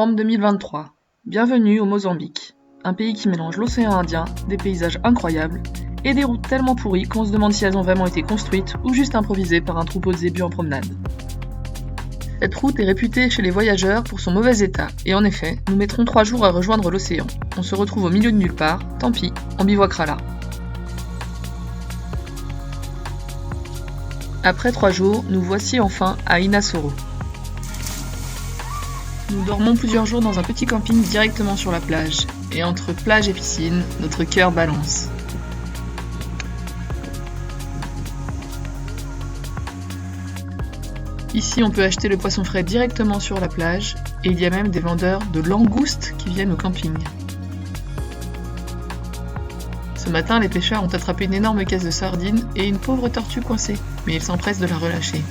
novembre 2023. Bienvenue au Mozambique, un pays qui mélange l'océan Indien, des paysages incroyables et des routes tellement pourries qu'on se demande si elles ont vraiment été construites ou juste improvisées par un troupeau de zébus en promenade. Cette route est réputée chez les voyageurs pour son mauvais état, et en effet, nous mettrons 3 jours à rejoindre l'océan. On se retrouve au milieu de nulle part, tant pis, on bivouaquera là. Après 3 jours, nous voici enfin à Inassoro. Nous dormons plusieurs jours dans un petit camping directement sur la plage, et entre plage et piscine, notre cœur balance. Ici, on peut acheter le poisson frais directement sur la plage, et il y a même des vendeurs de langoustes qui viennent au camping. Ce matin, les pêcheurs ont attrapé une énorme caisse de sardines et une pauvre tortue coincée, mais ils s'empressent de la relâcher.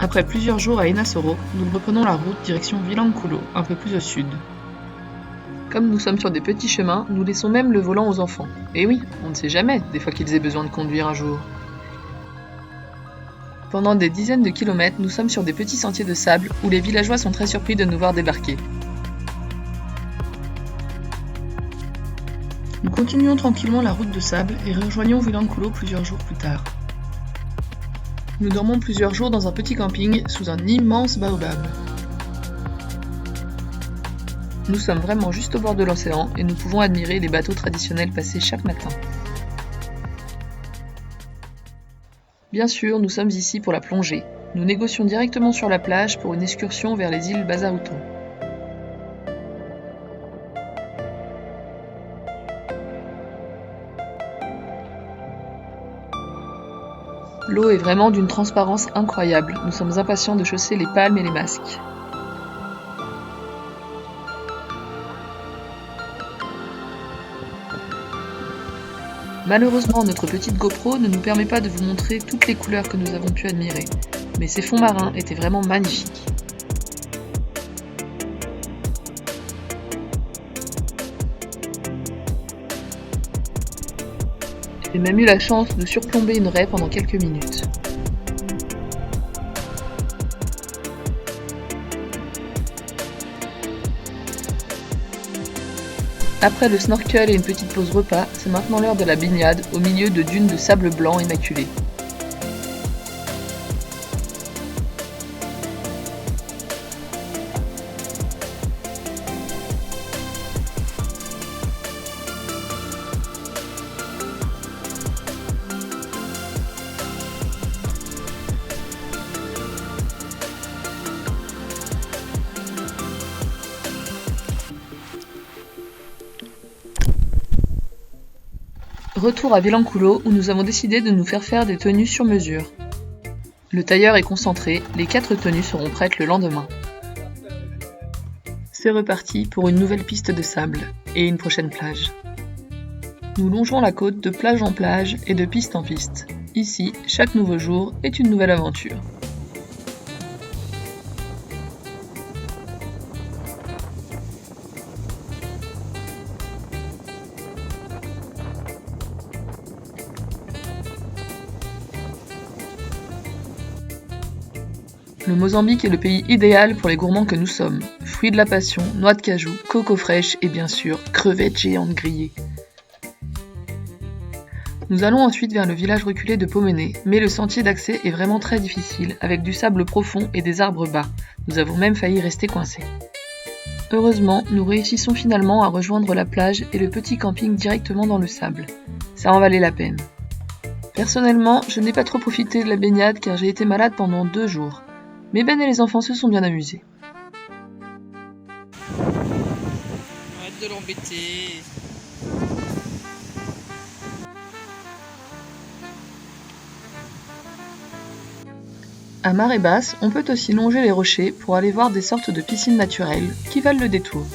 Après plusieurs jours à Inassoro, nous reprenons la route direction Vilankulo, un peu plus au sud. Comme nous sommes sur des petits chemins, nous laissons même le volant aux enfants. Et oui, on ne sait jamais, des fois qu'ils aient besoin de conduire un jour. Pendant des dizaines de kilomètres, nous sommes sur des petits sentiers de sable où les villageois sont très surpris de nous voir débarquer. Nous continuons tranquillement la route de sable et rejoignons Vilankulo plusieurs jours plus tard. Nous dormons plusieurs jours dans un petit camping sous un immense baobab. Nous sommes vraiment juste au bord de l'océan et nous pouvons admirer les bateaux traditionnels passer chaque matin. Bien sûr, nous sommes ici pour la plongée. Nous négocions directement sur la plage pour une excursion vers les îles Bazaouto. L'eau est vraiment d'une transparence incroyable. Nous sommes impatients de chausser les palmes et les masques. Malheureusement, notre petite GoPro ne nous permet pas de vous montrer toutes les couleurs que nous avons pu admirer, mais ces fonds marins étaient vraiment magnifiques. J'ai même eu la chance de surplomber une raie pendant quelques minutes. Après le snorkel et une petite pause repas, c'est maintenant l'heure de la baignade au milieu de dunes de sable blanc immaculé. Retour à Vilankulo où nous avons décidé de nous faire des tenues sur mesure. Le tailleur est concentré, les 4 tenues seront prêtes le lendemain. C'est reparti pour une nouvelle piste de sable et une prochaine plage. Nous longerons la côte de plage en plage et de piste en piste. Ici, chaque nouveau jour est une nouvelle aventure. Le Mozambique est le pays idéal pour les gourmands que nous sommes. Fruits de la passion, noix de cajou, coco fraîche et bien sûr, crevettes géantes grillées. Nous allons ensuite vers le village reculé de Pomene, mais le sentier d'accès est vraiment très difficile, avec du sable profond et des arbres bas. Nous avons même failli rester coincés. Heureusement, nous réussissons finalement à rejoindre la plage et le petit camping directement dans le sable. Ça en valait la peine. Personnellement, je n'ai pas trop profité de la baignade car j'ai été malade pendant 2 jours. Mais Ben et les enfants se sont bien amusés. Arrête de l'embêter. À marée basse, on peut aussi longer les rochers pour aller voir des sortes de piscines naturelles qui valent le détour.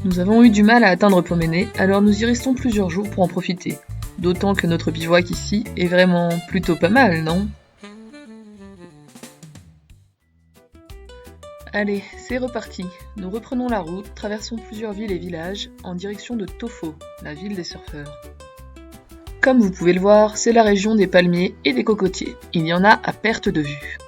Nous avons eu du mal à atteindre Pomene, alors nous y restons plusieurs jours pour en profiter. D'autant que notre bivouac ici est vraiment plutôt pas mal, non ? Allez, c'est reparti. Nous reprenons la route, traversons plusieurs villes et villages en direction de Tofo, la ville des surfeurs. Comme vous pouvez le voir, c'est la région des palmiers et des cocotiers. Il y en a à perte de vue.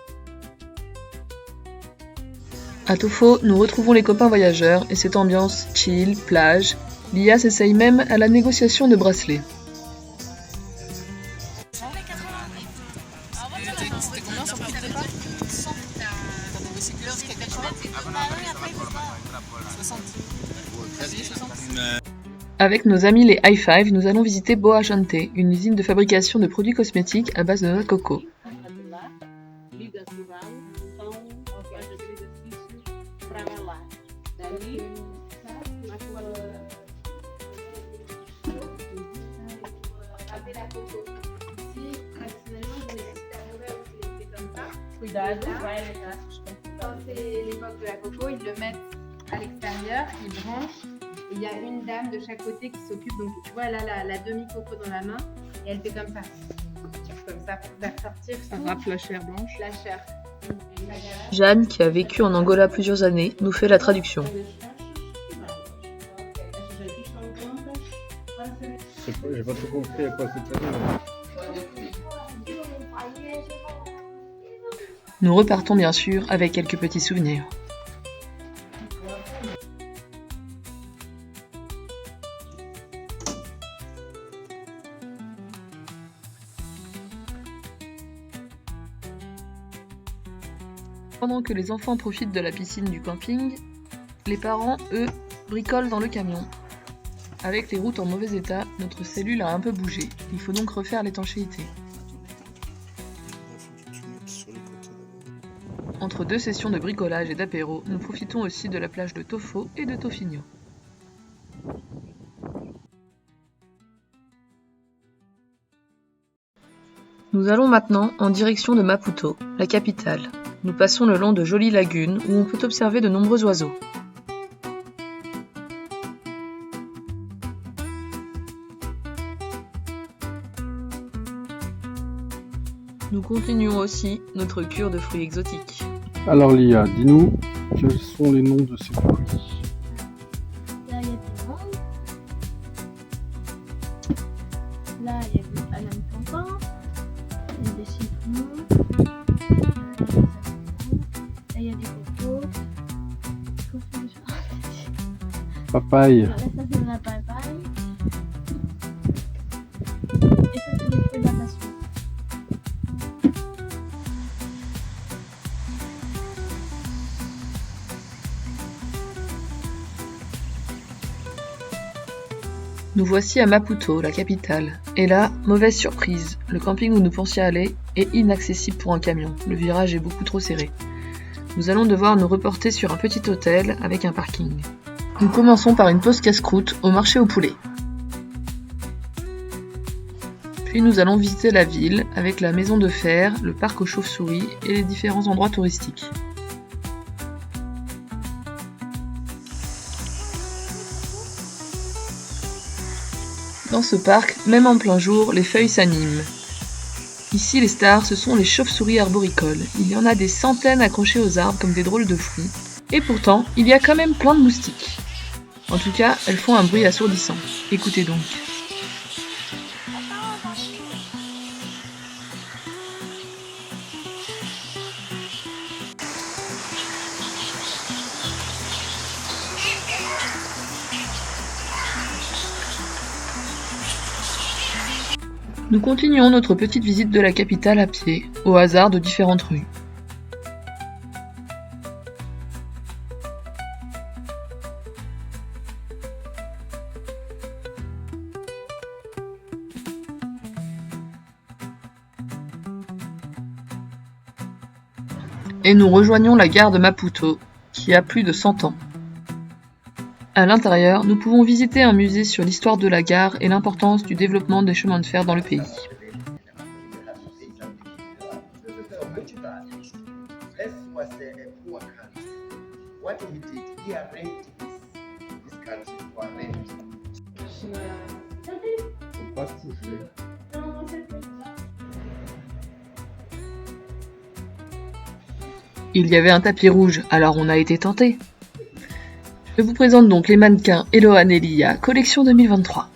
À Tofo, nous retrouvons les copains voyageurs et cette ambiance chill, plage. Lia s'essaye même à la négociation de bracelets. C'était combien sur le prix de départ? 100. T'as négocié combien? Jusqu'à 80? 60. T'as payé 60? Avec nos amis les High Five, nous allons visiter Boa Jante, une usine de fabrication de produits cosmétiques à base de noix de coco. Quand c'est l'époque de la coco, ils le mettent à l'extérieur, ils branchent. Et il y a une dame de chaque côté qui s'occupe. Donc tu vois, elle a la demi-coco dans la main et elle fait comme ça. Comme ça pour faire sortir. Ça râpe la chair blanche. La chair. Jeanne, qui a vécu en Angola plusieurs années, nous fait la traduction. J'ai pas trop compris à quoi c'était. Nous repartons bien sûr avec quelques petits souvenirs. Pendant que les enfants profitent de la piscine du camping, les parents, eux, bricolent dans le camion. Avec les routes en mauvais état, notre cellule a un peu bougé. Il faut donc refaire l'étanchéité. Entre deux sessions de bricolage et d'apéro, nous profitons aussi de la plage de Tofo et de Tofinho. Nous allons maintenant en direction de Maputo, la capitale. Nous passons le long de jolies lagunes où on peut observer de nombreux oiseaux. Nous continuons aussi notre cure de fruits exotiques. Alors Lia, dis-nous, quels sont les noms de ces fruits? Là, il y a des mangues. Là, il y a des bananes plantain. Il y a des citrons. Là, il y a des cocos. Papaye. Là, ça, c'est de la papaye. Et ça, c'est des fruits de la passion. Nous voici à Maputo, la capitale. Et là, mauvaise surprise, le camping où nous pensions aller est inaccessible pour un camion. Le virage est beaucoup trop serré. Nous allons devoir nous reporter sur un petit hôtel avec un parking. Nous commençons par une pause casse-croûte au marché au poulet. Puis nous allons visiter la ville avec la maison de fer, le parc aux chauves-souris et les différents endroits touristiques. Dans ce parc, même en plein jour, les feuilles s'animent. Ici, les stars, ce sont les chauves-souris arboricoles. Il y en a des centaines accrochées aux arbres comme des drôles de fruits. Et pourtant, il y a quand même plein de moustiques. En tout cas, elles font un bruit assourdissant. Écoutez donc. Nous continuons notre petite visite de la capitale à pied, au hasard de différentes rues. Et nous rejoignons la gare de Maputo, qui a plus de 100 ans. À l'intérieur, nous pouvons visiter un musée sur l'histoire de la gare et l'importance du développement des chemins de fer dans le pays. Faut pas se toucher. Il y avait un tapis rouge, alors on a été tentés. Je vous présente donc les mannequins Eloane et Lia, collection 2023.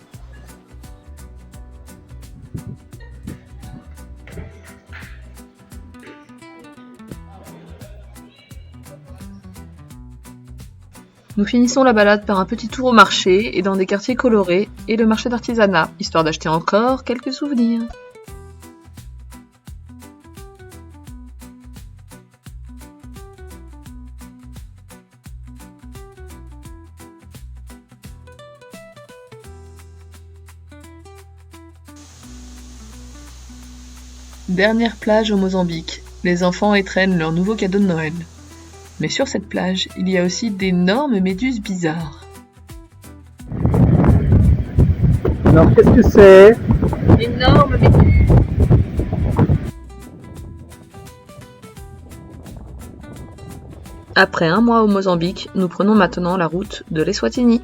Nous finissons la balade par un petit tour au marché et dans des quartiers colorés et le marché d'artisanat, histoire d'acheter encore quelques souvenirs. Dernière plage au Mozambique, les enfants étrennent leur nouveau cadeau de Noël. Mais sur cette plage, il y a aussi d'énormes méduses bizarres. Alors, qu'est-ce que c'est? Énormes méduses. Après un mois au Mozambique, nous prenons maintenant la route de l'Eswatini.